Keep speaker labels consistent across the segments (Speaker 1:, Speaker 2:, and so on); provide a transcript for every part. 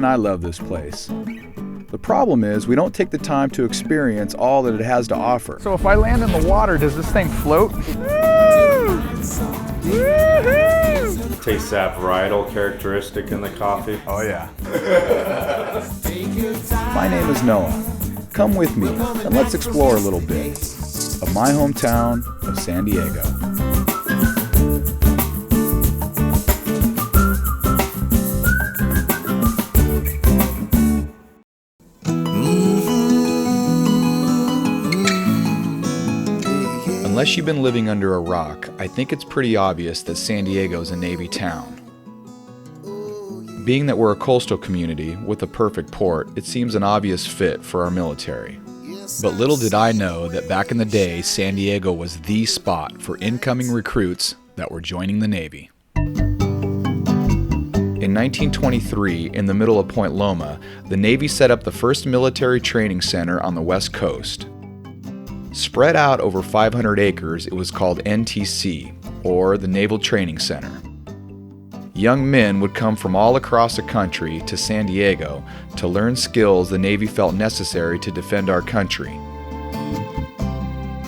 Speaker 1: Man, I love this place. The problem is we don't take the time to experience all that it has to offer.
Speaker 2: So if I land in the water, does this thing float?
Speaker 3: Taste that varietal characteristic in the coffee.
Speaker 2: Oh yeah.
Speaker 1: My name is Noah. Come with me and let's explore a little bit of my hometown of San Diego. Unless you've been living under a rock, I think it's pretty obvious that San Diego is a Navy town. Being that we're a coastal community with a perfect port, it seems an obvious fit for our military. But little did I know that back in the day, San Diego was the spot for incoming recruits that were joining the Navy. In 1923, in the middle of Point Loma, the Navy set up the first military training center on the West Coast. Spread out over 500 acres, it was called NTC, or the Naval Training Center. Young men would come from all across the country to San Diego to learn skills the Navy felt necessary to defend our country.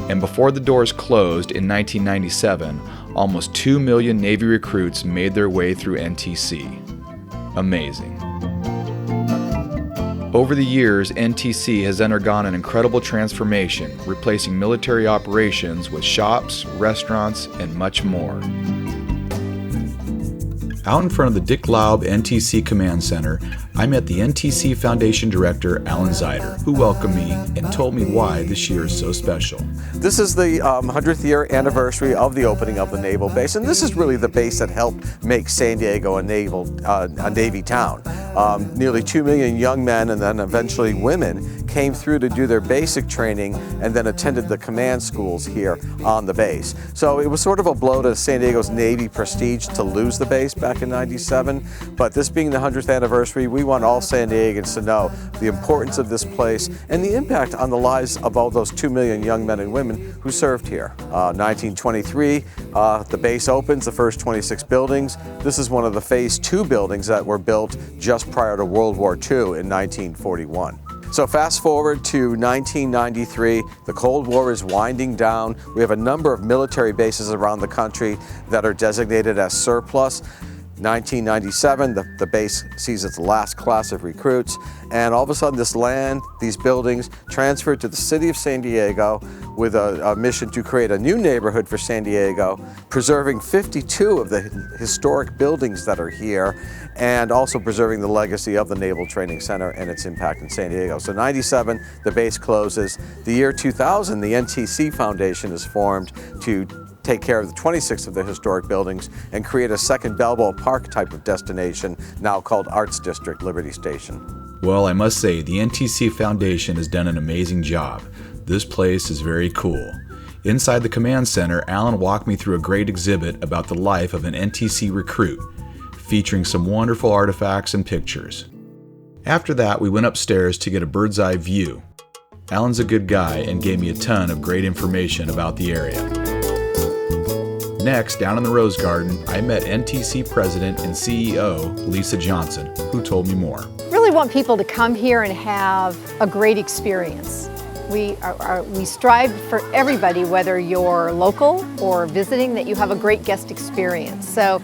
Speaker 1: And before the doors closed in 1997, almost 2 million Navy recruits made their way through NTC. Amazing. Over the years, NTC has undergone an incredible transformation, replacing military operations with shops, restaurants, and much more. Out in front of the Dick Laub NTC Command Center, I met the NTC Foundation Director, Alan Zeider, who welcomed me and told me why this year is so special.
Speaker 4: This is the 100th year anniversary of the opening of the Naval Base, and this is really the base that helped make San Diego a Navy town. Nearly 2 million young men and then eventually women came through to do their basic training and then attended the command schools here on the base. So it was sort of a blow to San Diego's Navy prestige to lose the base back in '97, but this being the 100th anniversary, we want all San Diegans to know the importance of this place and the impact on the lives of all those 2 million young men and women who served here. 1923, the base opens, the first 26 buildings. This is one of the Phase 2 buildings that were built just prior to World War II in 1941. So fast forward to 1993, the Cold War is winding down. We have a number of military bases around the country that are designated as surplus. 1997, the base sees its last class of recruits, and all of a sudden this land, these buildings, transferred to the city of San Diego with a mission to create a new neighborhood for San Diego, preserving 52 of the historic buildings that are here, and also preserving the legacy of the Naval Training Center and its impact in San Diego. So 97, the base closes. The year 2000, the NTC Foundation is formed to take care of the 26 of the historic buildings and create a second Balboa Park type of destination, now called Arts District Liberty Station.
Speaker 1: Well, I must say, the NTC Foundation has done an amazing job. This place is very cool. Inside the command center, Alan walked me through a great exhibit about the life of an NTC recruit, featuring some wonderful artifacts and pictures. After that, we went upstairs to get a bird's eye view. Alan's a good guy and gave me a ton of great information about the area. Next, down in the Rose Garden, I met NTC President and CEO Lisa Johnson, who told me more.
Speaker 5: Really want people to come here and have a great experience. We strive for everybody, whether you're local or visiting, that you have a great guest experience. So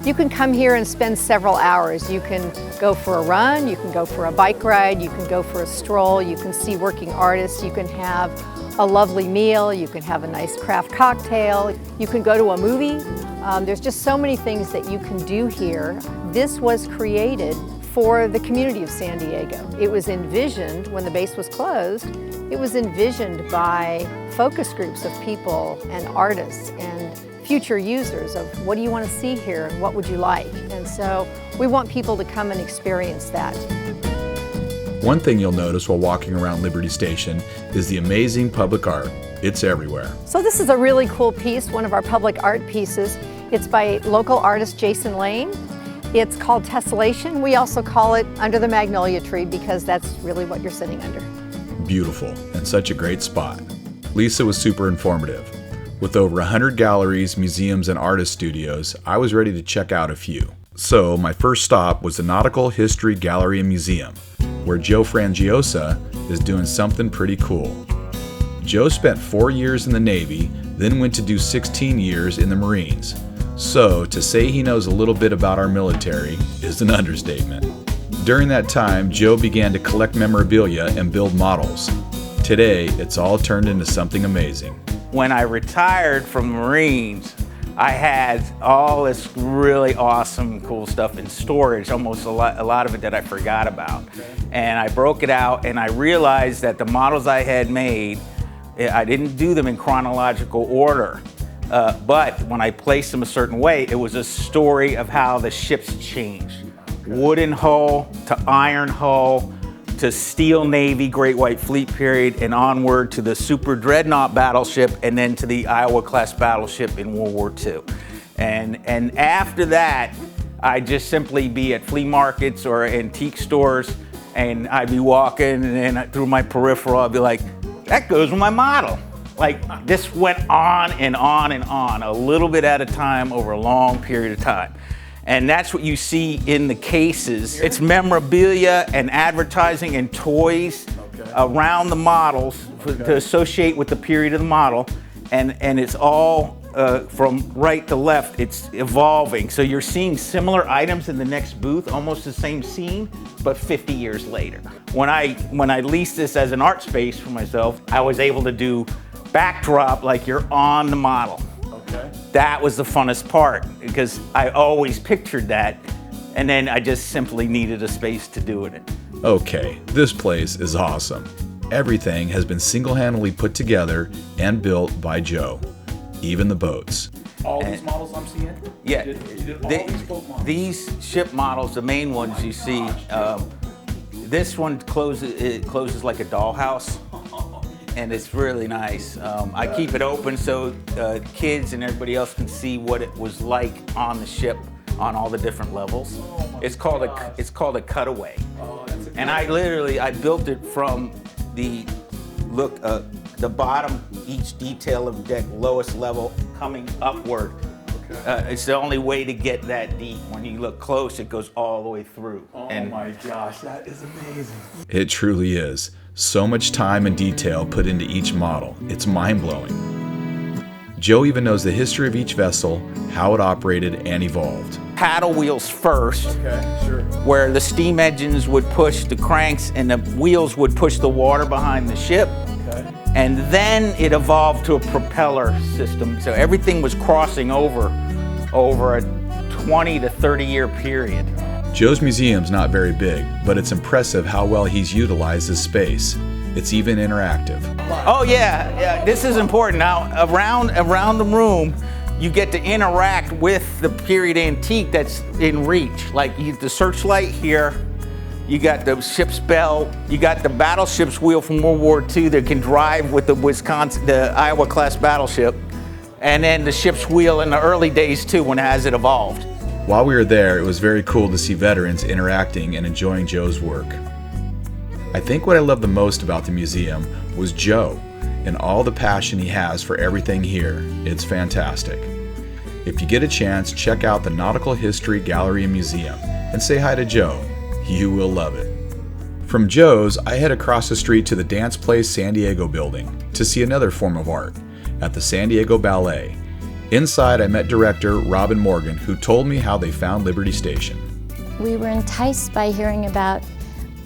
Speaker 5: you can come here and spend several hours. You can go for a run, you can go for a bike ride, you can go for a stroll, you can see working artists, you can have a lovely meal, you can have a nice craft cocktail, you can go to a movie. There's just so many things that you can do here. This was created for the community of San Diego. It was envisioned, when the base was closed, it was envisioned by focus groups of people and artists and future users of what do you want to see here and what would you like. And so we want people to come and experience that.
Speaker 1: One thing you'll notice while walking around Liberty Station is the amazing public art. It's everywhere.
Speaker 5: So this is a really cool piece, one of our public art pieces. It's by local artist Jason Lane. It's called Tessellation. We also call it Under the Magnolia Tree because that's really what you're sitting under.
Speaker 1: Beautiful and such a great spot. Lisa was super informative. With over 100 galleries, museums, and artist studios, I was ready to check out a few. So my first stop was the Nautical History Gallery and Museum, where Joe Frangiosa is doing something pretty cool. Joe spent 4 years in the Navy, then went to do 16 years in the Marines. So to say he knows a little bit about our military is an understatement. During that time, Joe began to collect memorabilia and build models. Today, it's all turned into something amazing.
Speaker 6: When I retired from the Marines, I had all this really awesome, cool stuff in storage, almost a lot of it that I forgot about. And I broke it out and I realized that the models I had made, I didn't do them in chronological order. But when I placed them a certain way, it was a story of how the ships changed. Wooden hull to iron hull to steel Navy, Great White Fleet period, and onward to the Super Dreadnought battleship, and then to the Iowa-class battleship in World War II. And after that, I'd just simply be at flea markets or antique stores, and I'd be walking, and then through my peripheral, I'd be like, that goes with my model. Like, this went on and on and on, a little bit at a time over a long period of time. And that's what you see in the cases. It's memorabilia and advertising and toys around the models to associate with the period of the model. And it's all from right to left, it's evolving. So you're seeing similar items in the next booth, almost the same scene, but 50 years later. When I leased this as an art space for myself, I was able to do backdrop like you're on the model. That was the funnest part because I always pictured that, and then I just simply needed a space to do it in.
Speaker 1: Okay, this place is awesome. Everything has been single-handedly put together and built by Joe, even the boats.
Speaker 7: All these models I'm seeing?
Speaker 6: Yeah,
Speaker 7: You did all these boat models?
Speaker 6: these ship models, the main ones you see, this one closes like a dollhouse. And it's really nice. I keep it open so kids and everybody else can see what it was like on the ship on all the different levels. It's called a cutaway. And I built it from the bottom, each detail of deck, lowest level, coming upward. It's the only way to get that deep. When you look close, it goes all the way through.
Speaker 7: Oh my gosh, that is amazing.
Speaker 1: It truly is. So much time and detail put into each model. It's mind-blowing. Joe even knows the history of each vessel, how it operated and evolved.
Speaker 6: Paddle wheels first,
Speaker 7: Okay, sure.
Speaker 6: where the steam engines would push the cranks and the wheels would push the water behind the ship.
Speaker 7: Okay.
Speaker 6: And then it evolved to a propeller system. So everything was crossing over a 20 to 30 year period.
Speaker 1: Joe's museum's not very big, but it's impressive how well he's utilized his space. It's even interactive.
Speaker 6: Oh yeah, this is important. Now around the room, you get to interact with the period antique that's in reach. Like the searchlight here, you got the ship's bell, you got the battleship's wheel from World War II that can drive with the Iowa-class battleship, and then the ship's wheel in the early days too, as it evolved.
Speaker 1: While we were there, it was very cool to see veterans interacting and enjoying Joe's work. I think what I loved the most about the museum was Joe and all the passion he has for everything here. It's fantastic. If you get a chance, check out the Nautical History Gallery and Museum and say hi to Joe. You will love it. From Joe's, I head across the street to the Dance Place San Diego building to see another form of art at the San Diego Ballet. Inside, I met director Robin Morgan, who told me how they found Liberty Station.
Speaker 8: We were enticed by hearing about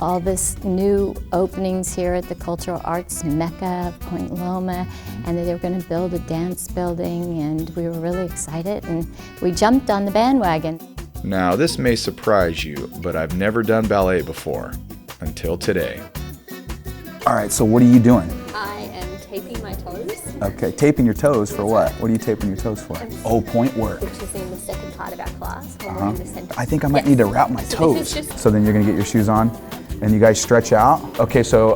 Speaker 8: all this new openings here at the Cultural Arts Mecca of Point Loma, and that they were going to build a dance building, and we were really excited, and we jumped on the bandwagon.
Speaker 1: Now, this may surprise you, but I've never done ballet before, until today.
Speaker 2: All right, so what are you doing?
Speaker 9: I am taping my toes,
Speaker 2: Okay, taping your toes for what? What are you taping your toes for? Oh, point work.
Speaker 9: which is in the second part of our class. We're in the center.
Speaker 2: I think I might
Speaker 9: Yes.
Speaker 2: need to wrap my
Speaker 9: So
Speaker 2: toes.
Speaker 9: this is just
Speaker 2: So then you're gonna get your shoes on, and you guys stretch out. Okay, so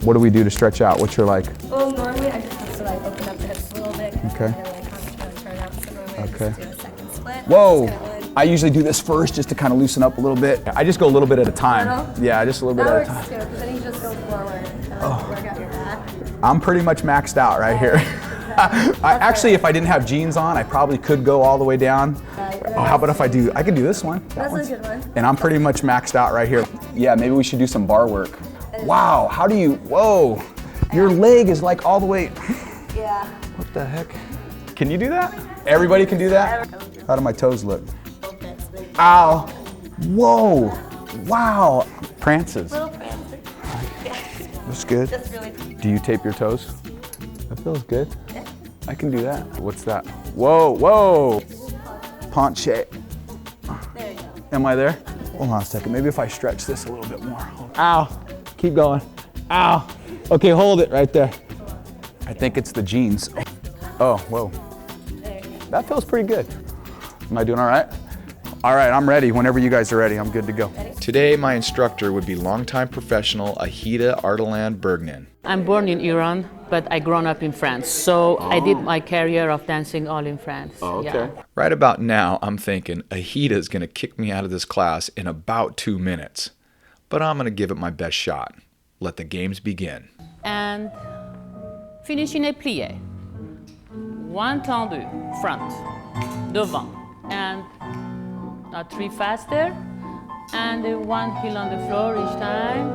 Speaker 2: what do we do to stretch out? What's your like?
Speaker 9: well, normally I just have to like open up the hips a little bit.
Speaker 2: Okay.
Speaker 9: And then like kind of turn out. So normally I
Speaker 2: Okay.
Speaker 9: just do a second split.
Speaker 2: Whoa!
Speaker 9: Just kinda like-
Speaker 2: I usually do this first just to kind of loosen up a little bit. I just go a little bit at a time.
Speaker 9: Little?
Speaker 2: Yeah, just a little bit
Speaker 9: That
Speaker 2: at a
Speaker 9: works
Speaker 2: time.
Speaker 9: too, because then you just go forward and like, work out your back.
Speaker 2: I'm pretty much maxed out right here. Actually, if I didn't have jeans on, I probably could go all the way down. Oh, how about if I could do this one.
Speaker 9: That's a good one.
Speaker 2: And I'm pretty much maxed out right here. Yeah, maybe we should do some bar work. Wow, how do you, whoa. Your leg is like all the way.
Speaker 9: Yeah.
Speaker 2: What the heck? Can you do that? Everybody can do that? How do my toes look? Ow. Whoa. Wow. Prances.
Speaker 9: Little prancer.
Speaker 2: That's good.
Speaker 9: That's really
Speaker 2: Do you tape your toes? That feels good.
Speaker 9: Yeah.
Speaker 2: I can do that. What's that? Whoa, whoa. Penche.
Speaker 9: There you go.
Speaker 2: Am I there? Hold on a second. Maybe if I stretch this a little bit more. Ow. Keep going. Ow. Okay, hold it right there. I think it's the jeans. Oh, whoa.
Speaker 9: There you go.
Speaker 2: That feels pretty good. Am I doing all right? All right, I'm ready. Whenever you guys are ready, I'm good to go.
Speaker 1: Today, my instructor would be longtime professional Ahida Ardalan Bergnan.
Speaker 10: I'm born in Iran, but I grown up in France. So I did my career of dancing all in France. Yeah.
Speaker 1: Right about now, I'm thinking Ahida is going to kick me out of this class in about 2 minutes. But I'm going to give it my best shot. Let the games begin.
Speaker 10: And finish in a plié. One tendu, front, devant, and now 3 faster, and 1 heel on the floor each time.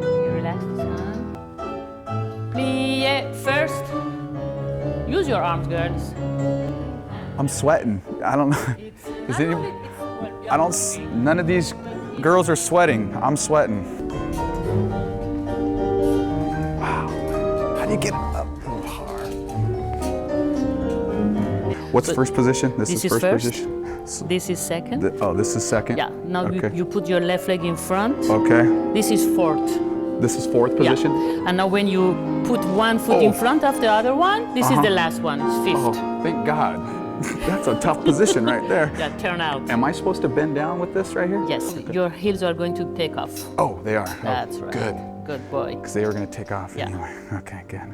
Speaker 10: You relax the hand. Plié first. Use your arms, girls.
Speaker 2: I'm sweating. I don't know. Is any, I don't, none of these girls are sweating. I'm sweating. Wow. How do you get up so hard? What's
Speaker 10: So
Speaker 2: first position? This is first
Speaker 10: first.
Speaker 2: position?
Speaker 10: This is second.
Speaker 2: Oh, this is second?
Speaker 10: Yeah. Now
Speaker 2: Okay.
Speaker 10: you put your left leg in front.
Speaker 2: Okay.
Speaker 10: This is fourth.
Speaker 2: This is fourth position?
Speaker 10: Yeah. And now when you put one foot in front of the other one, this is the last one. It's fifth.
Speaker 2: Oh, thank God. That's a tough position right there.
Speaker 10: Yeah, turn out.
Speaker 2: Am I supposed to bend down with this right here?
Speaker 10: Yes, your heels are going to take off.
Speaker 2: Oh, they are.
Speaker 10: That's
Speaker 2: oh,
Speaker 10: right.
Speaker 2: Good.
Speaker 10: Good boy.
Speaker 2: Because they were going to take off
Speaker 10: Yeah.
Speaker 2: anyway. Okay, good.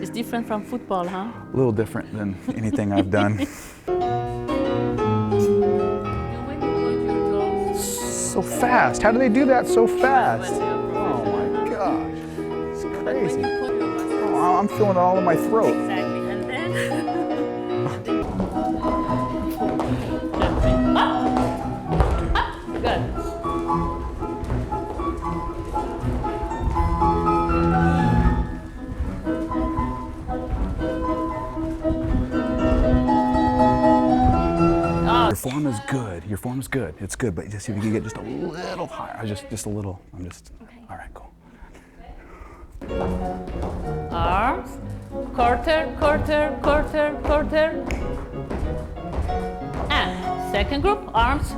Speaker 10: It's different from football, huh?
Speaker 2: A little different than anything I've done. So fast. How do they do that so fast? Oh my gosh. It's crazy. Oh, I'm feeling it all in my throat.
Speaker 10: Exactly. And then good.
Speaker 2: Your form is good. Your form is good. It's good, but just if you can get just a little higher, just a little. I'm just. All right, cool.
Speaker 10: Arms, quarter, quarter, quarter, quarter. And second group, arms.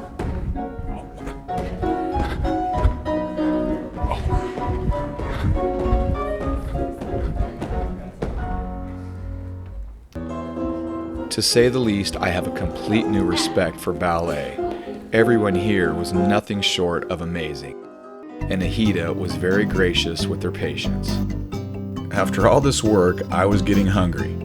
Speaker 1: To say the least, I have a complete new respect for ballet. Everyone here was nothing short of amazing, and Ahida was very gracious with their patience. After all this work, I was getting hungry.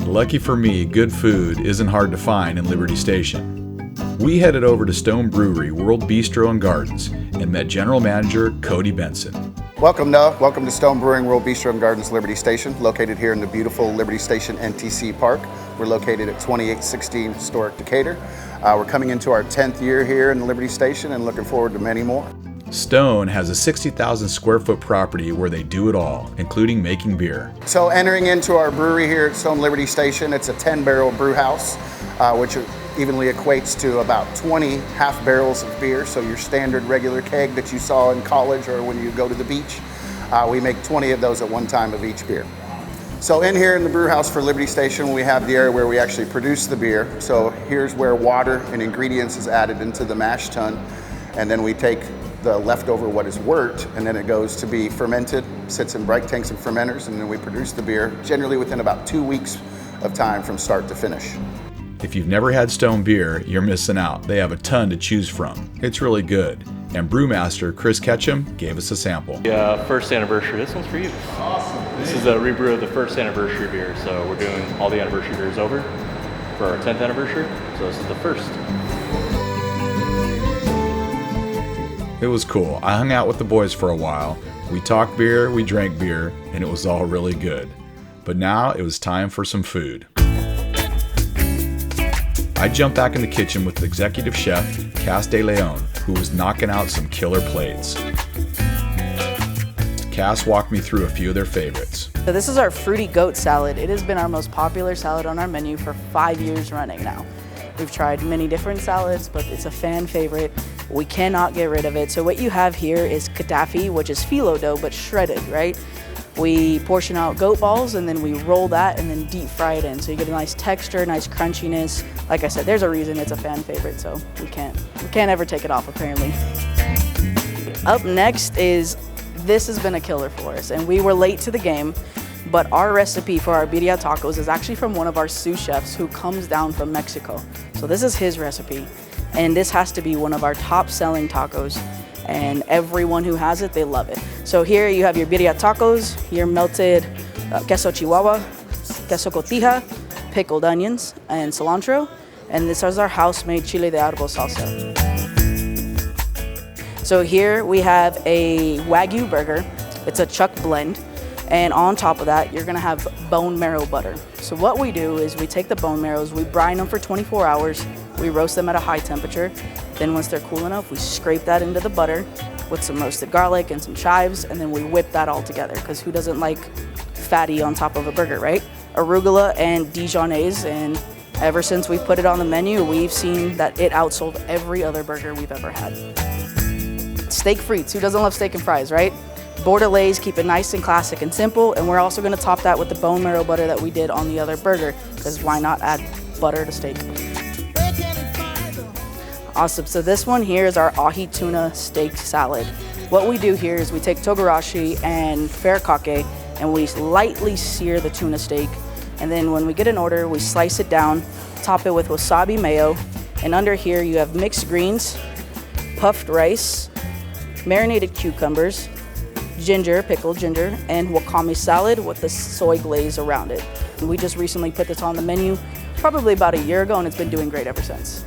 Speaker 1: Lucky for me, good food isn't hard to find in Liberty Station. We headed over to Stone Brewery, World Bistro and Gardens, and met General Manager Cody Benson.
Speaker 11: Welcome to Stone Brewing World Bistro and Gardens Liberty Station, located here in the beautiful Liberty Station NTC Park. We're located at 2816 Historic Decatur. We're coming into our 10th year here in the Liberty Station and looking forward to many more.
Speaker 1: Stone has a 60,000 square foot property where they do it all, including making beer.
Speaker 11: So entering into our brewery here at Stone Liberty Station, it's a 10-barrel brew house, which evenly equates to about 20 half barrels of beer. So your standard regular keg that you saw in college or when you go to the beach, we make 20 of those at one time of each beer. So in here in the brew house for Liberty Station, we have the area where we actually produce the beer. So here's where water and ingredients is added into the mash tun, and then we take the leftover what is wort, and then it goes to be fermented, sits in bright tanks and fermenters, and then we produce the beer generally within about 2 weeks of time from start to finish.
Speaker 1: If you've never had Stone beer, you're missing out. They have a ton to choose from. It's really good. And brewmaster Chris Ketchum gave us a sample.
Speaker 12: First anniversary, this one's for you. Awesome. This is a rebrew of the first anniversary beer, so we're doing all the anniversary beers over for our 10th anniversary, so this is the first.
Speaker 1: It was cool. I hung out with the boys for a while. We talked beer, we drank beer, and it was all really good. But now it was time for some food. I jumped back in the kitchen with executive chef Cass De Leon, who was knocking out some killer plates. Cass walked me through a few of their favorites.
Speaker 13: So this is our fruity goat salad. It has been our most popular salad on our menu for 5 years running now. We've tried many different salads, but it's a fan favorite. We cannot get rid of it. So what you have here is katafi, which is phyllo dough, but shredded, right? We portion out goat balls and then we roll that and then deep fry it in. So you get a nice texture, nice crunchiness. Like I said, there's a reason it's a fan favorite, so we can't ever take it off apparently. Up next is, this has been a killer for us, and we were late to the game, but our recipe for our birria tacos is actually from one of our sous chefs who comes down from Mexico. So this is his recipe, and this has to be one of our top selling tacos, and everyone who has it, they love it. So here you have your birria tacos, your melted queso chihuahua, queso cotija, pickled onions, and cilantro, and this is our house-made chile de árbol salsa. So here we have a Wagyu burger. It's a chuck blend. And on top of that, you're gonna have bone marrow butter. So what we do is we take the bone marrows, we brine them for 24 hours, we roast them at a high temperature. Then once they're cool enough, we scrape that into the butter with some roasted garlic and some chives, and then we whip that all together, because who doesn't like fatty on top of a burger, right? Arugula and Dijonnaise, and ever since we put it on the menu, we've seen that it outsold every other burger we've ever had. Steak frites, who doesn't love steak and fries, right? Bordelaise, keep it nice and classic and simple, and we're also gonna top that with the bone marrow butter that we did on the other burger, because why not add butter to steak? Awesome, so this one here is our ahi tuna steak salad. What we do here is we take togarashi and furikake, and we lightly sear the tuna steak, and then when we get an order, we slice it down, top it with wasabi mayo, and under here you have mixed greens, puffed rice, marinated cucumbers, ginger, pickled ginger, and wakame salad with the soy glaze around it. And we just recently put this on the menu probably about a year ago, and it's been doing great ever since.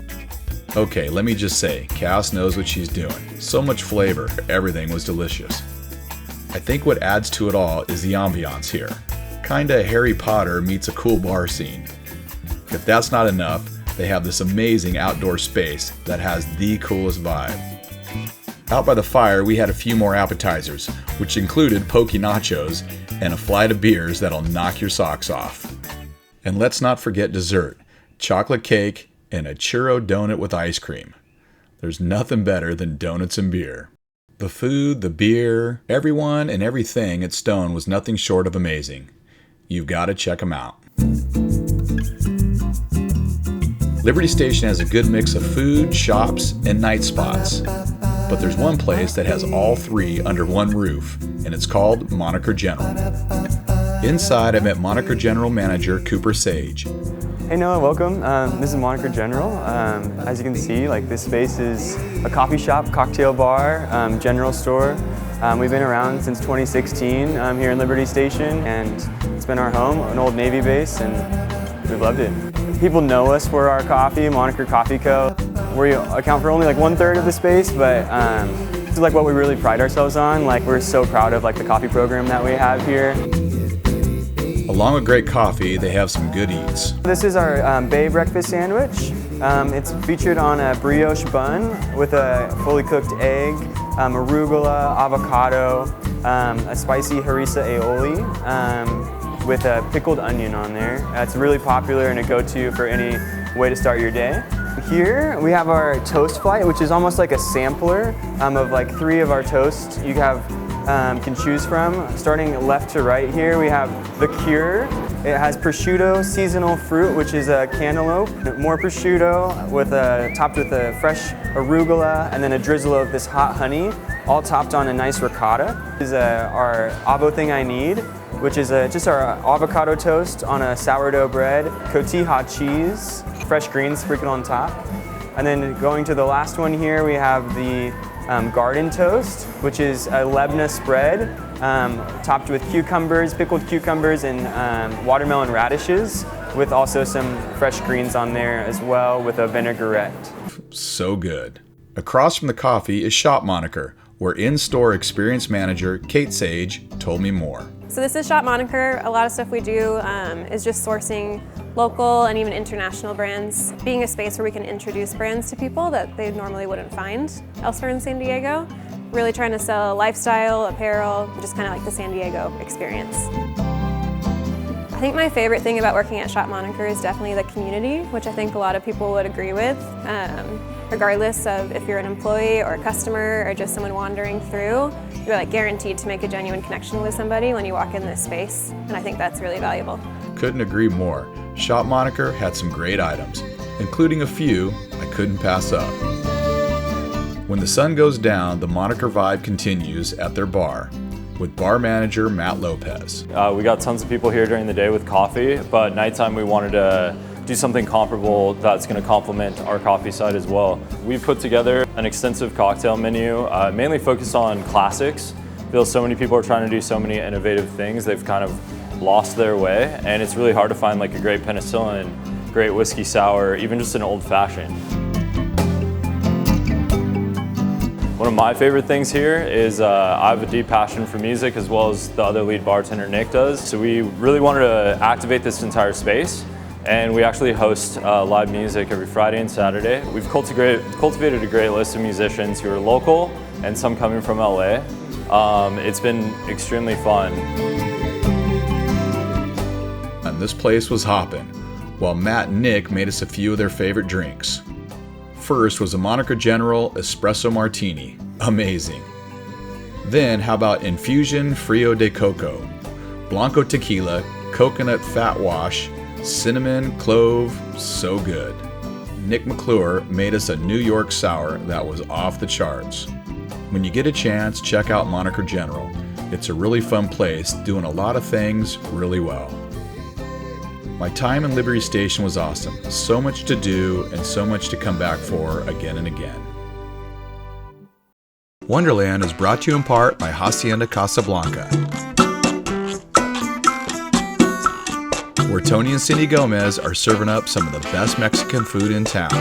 Speaker 1: Okay, let me just say, Cass knows what she's doing. So much flavor, everything was delicious. I think what adds to it all is the ambiance here. Kinda Harry Potter meets a cool bar scene. If that's not enough, they have this amazing outdoor space that has the coolest vibe. Out by the fire, we had a few more appetizers, which included poke nachos and a flight of beers that'll knock your socks off. And let's not forget dessert, chocolate cake, and a churro donut with ice cream. There's nothing better than donuts and beer. The food, the beer, everyone and everything at Stone was nothing short of amazing. You've got to check them out. Liberty Station has a good mix of food, shops, and night spots. But there's one place that has all three under one roof, and it's called Moniker General. Inside, I met Moniker General Manager Cooper Sage.
Speaker 14: Hey Noah, welcome. This is Moniker General. As you can see, this space is a coffee shop, cocktail bar, general store. We've been around since 2016 here in Liberty Station, and it's been our home, an old Navy base, and we've loved it. People know us for our coffee, Moniker Coffee Co. We account for only 1/3 of the space, but this is what we really pride ourselves on. We're so proud of the coffee program that we have here.
Speaker 1: Along with great coffee, they have some good eats.
Speaker 14: This is our Bay breakfast sandwich. It's featured on a brioche bun with a fully cooked egg, arugula, avocado, a spicy harissa aioli, with a pickled onion on there. It's really popular and a go-to for any way to start your day. Here we have our toast flight, which is almost like a sampler of 3 of our toasts you can choose from. Starting left to right here, we have the Cure. It has prosciutto, seasonal fruit, which is a cantaloupe, more prosciutto topped with a fresh arugula, and then a drizzle of this hot honey, all topped on a nice ricotta. This is our Avo Thing I Need, which is just our avocado toast on a sourdough bread, cotija cheese, fresh greens sprinkled on top. And then going to the last one here, we have the garden toast, which is a Lebna spread topped with cucumbers, pickled cucumbers, and watermelon radishes, with also some fresh greens on there as well with a vinaigrette.
Speaker 1: So good. Across from the coffee is Shop Moniker, where in-store experience manager Kate Sage told me more.
Speaker 15: So this is Shop Moniker. A lot of stuff we do is just sourcing local and even international brands, being a space where we can introduce brands to people that they normally wouldn't find elsewhere in San Diego. Really trying to sell lifestyle, apparel, just kind of like the San Diego experience. I think my favorite thing about working at Shop Moniker is definitely the community, which I think a lot of people would agree with. Regardless of if you're an employee or a customer or just someone wandering through, you're like guaranteed to make a genuine connection with somebody when you walk in this space, and I think that's really valuable.
Speaker 1: Couldn't agree more. Shop Moniker had some great items, including a few I couldn't pass up. When the sun goes down, the Moniker vibe continues at their bar with bar manager Matt Lopez.
Speaker 12: We got tons of people here during the day with coffee, but nighttime we wanted to do something comparable that's going to complement our coffee side as well. We've put together an extensive cocktail menu, mainly focused on classics. I feel so many people are trying to do so many innovative things, they've kind of lost their way, and it's really hard to find like a great penicillin, great whiskey sour, even just an old fashioned. One of my favorite things here is I have a deep passion for music, as well as the other lead bartender Nick does. So we really wanted to activate this entire space, and we actually host live music every Friday and Saturday. We've cultivated a great list of musicians who are local and some coming from LA. It's been extremely fun.
Speaker 1: And this place was hopping, while Matt and Nick made us a few of their favorite drinks. First was a Moniker General Espresso Martini. Amazing. Then how about Infusion Frio de Coco, Blanco Tequila, Coconut Fat Wash, Cinnamon, Clove, so good. Nick McClure made us a New York Sour that was off the charts. When you get a chance, check out Moniker General. It's a really fun place, doing a lot of things really well. My time in Liberty Station was awesome. So much to do and so much to come back for again and again. Wonderland is brought to you in part by Hacienda Casablanca, where Tony and Cindy Gomez are serving up some of the best Mexican food in town.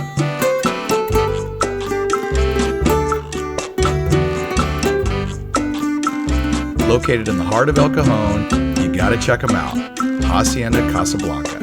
Speaker 1: Located in the heart of El Cajon, you gotta check them out. Hacienda Casablanca.